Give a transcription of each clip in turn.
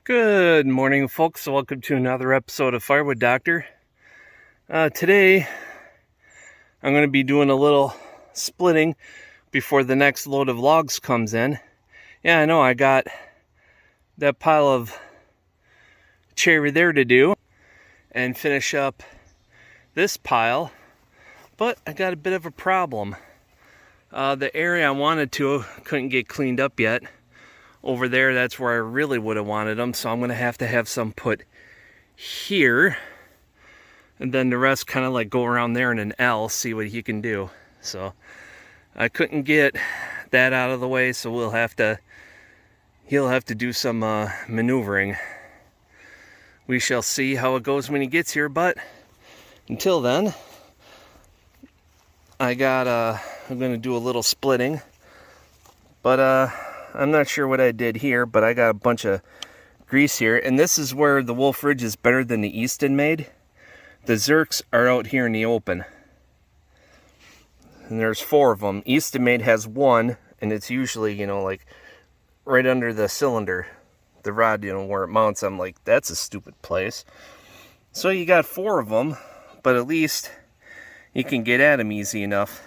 Good morning, folks. Welcome to another episode of Firewood Doctor. Today, I'm going to be doing a little splitting before the next load of logs comes in. Yeah, I know I got that pile of cherry there to do and finish up this pile, but I got a bit of a problem. The area I wanted to couldn't get cleaned up yet. Over there, that's where I really would have wanted them, so I'm going to have some put here, and then the rest kind of like go around there in an L, see what he can do. So I couldn't get that out of the way, so he'll have to do some maneuvering. We shall see how it goes when he gets here, but until then, I'm going to do a little splitting, but I'm not sure what I did here, but I got a bunch of grease here. And this is where the Wolfe Ridge is better than the Easton made. The Zerks are out here in the open. And there's 4 of them. Easton made has 1, and it's usually, like right under the cylinder. The rod, where it mounts. I'm like, that's a stupid place. So you got 4 of them, but at least you can get at them easy enough.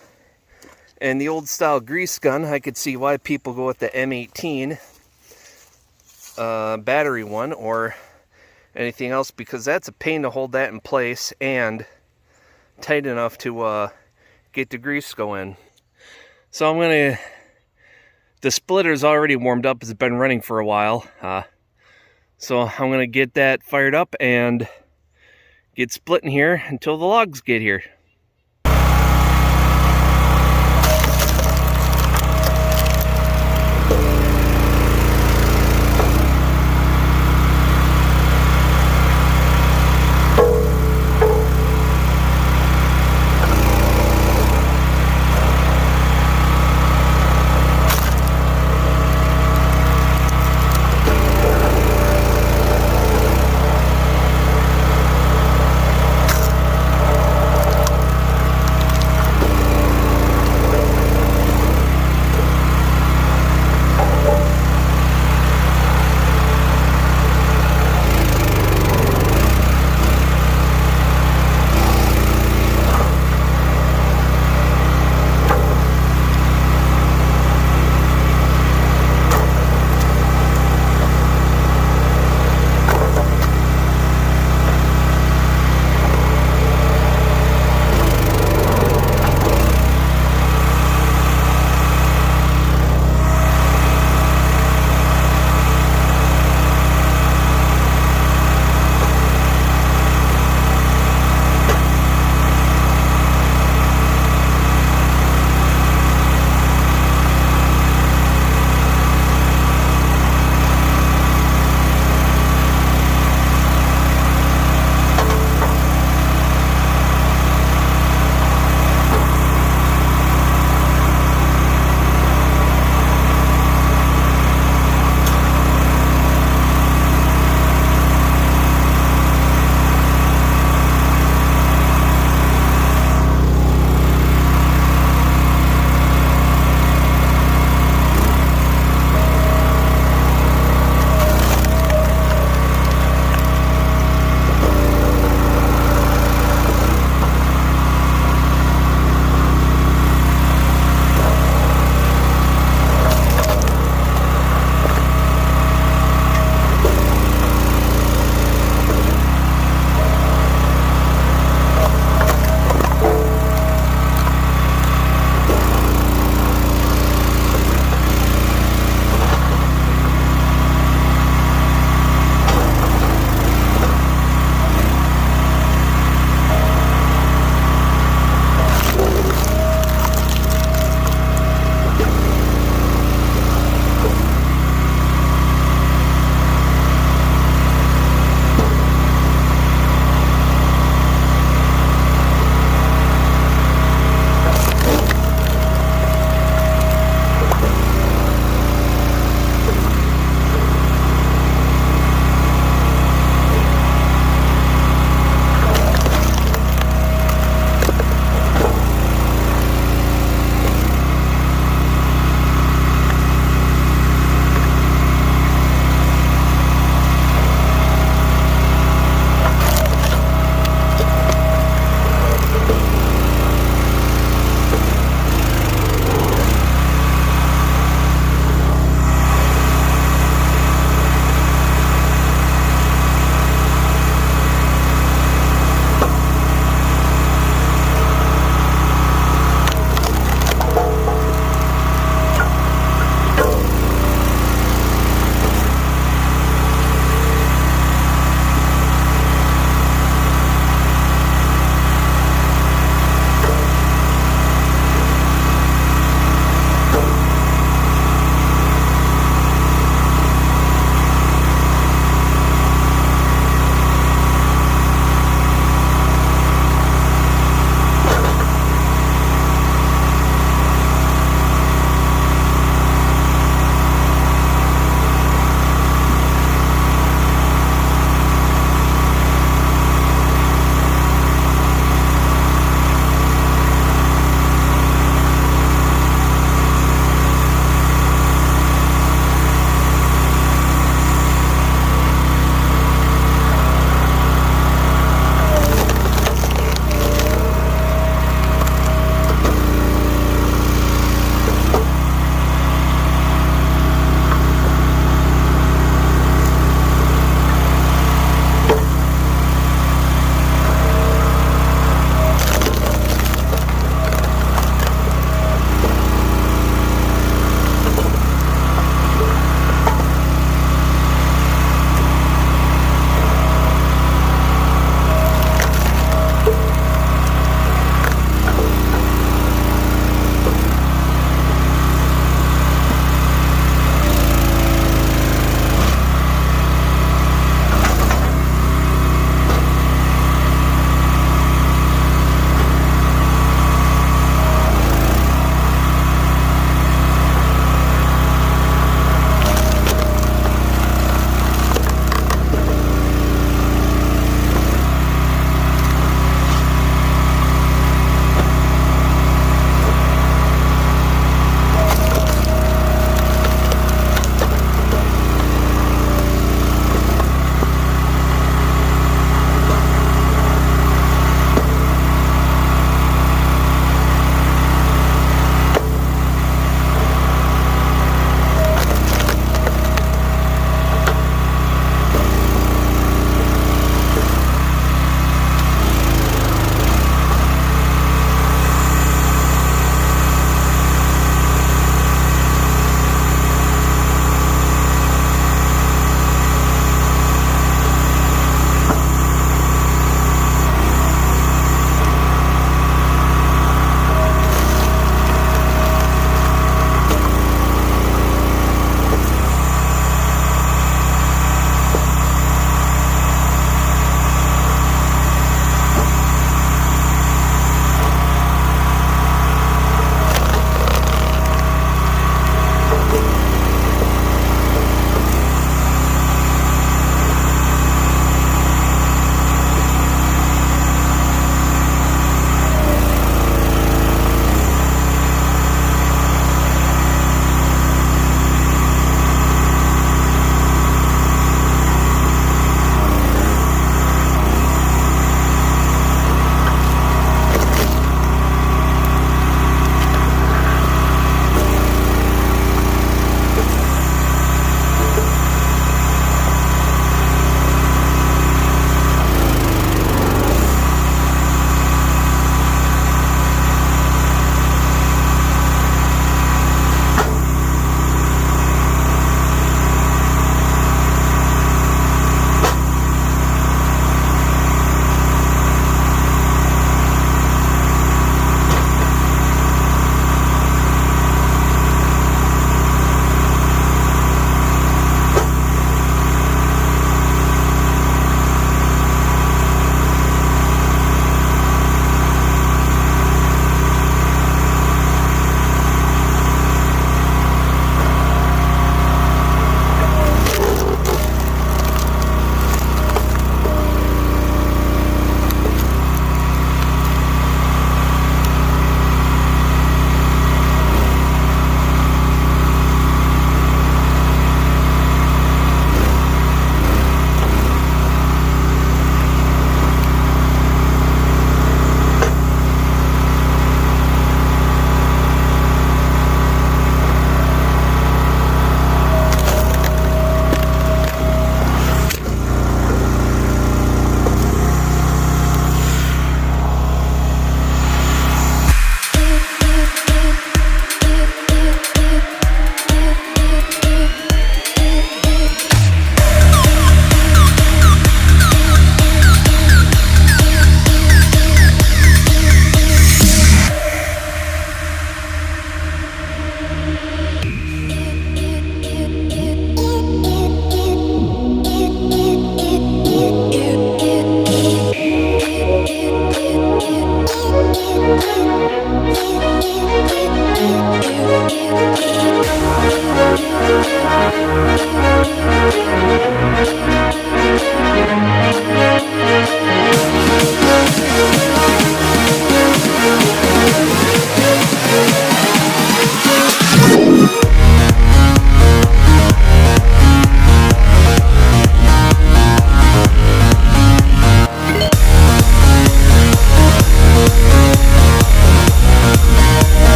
And the old style grease gun, I could see why people go with the M18 battery one or anything else, because that's a pain to hold that in place and tight enough to get the grease going. So the splitter's already warmed up, it's been running for a while. So I'm going to get that fired up and get splitting here until the logs get here.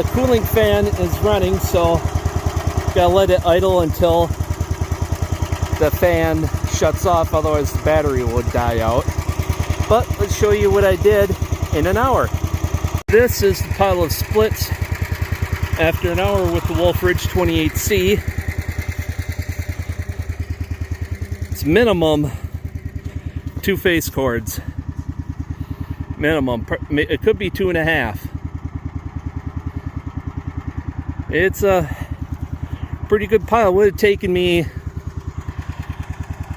cooling fan is running, so gotta let it idle until the fan shuts off, otherwise the battery would die out. But let's show you what I did in an hour. This is the pile of splits after an hour with the Wolfe Ridge 28C. It's minimum 2 face cords. Minimum. It could be 2.5. It's a pretty good pile. Would have taken me,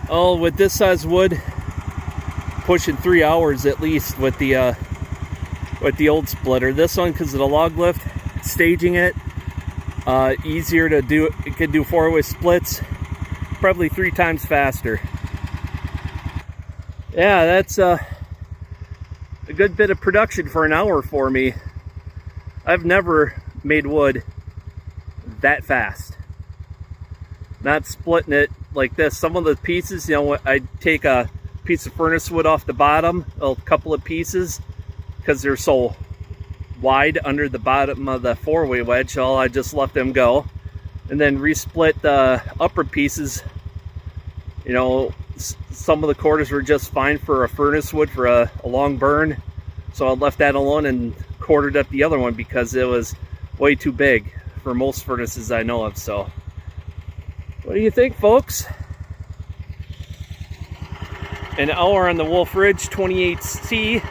with this size wood, pushing 3 hours at least with the old splitter. This one, because of the log lift, staging it, easier to do. It could do 4-way splits, probably 3 times faster. Yeah, that's a good bit of production for an hour for me. I've never made wood that fast. Not splitting it like this. Some of the pieces, you know, I take a piece of furnace wood off the bottom, a couple of pieces, because they're so wide under the bottom of the 4-way wedge, so I just let them go. And then resplit the upper pieces. You know, some of the quarters were just fine for a furnace wood for a long burn, so I left that alone and quartered up the other one because it was way too big for most furnaces I know of. So what do you think, folks? An hour on the Wolfe Ridge 28C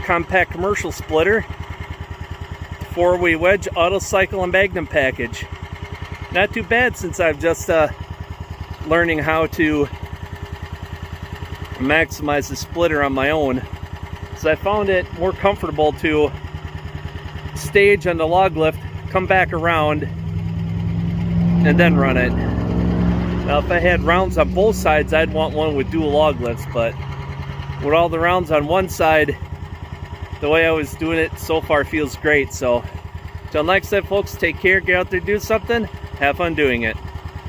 compact commercial splitter, 4-way wedge, auto cycle, and magnum package. Not too bad, since I've just learning how to maximize the splitter on my own. So I found it more comfortable to stage on the log lift, come back around, and then run it. Now if I had rounds on both sides, I'd want one with dual log lifts, but with all the rounds on one side, the way I was doing it so far feels great. So till next time, folks, take care, get out there, do something, have fun doing it.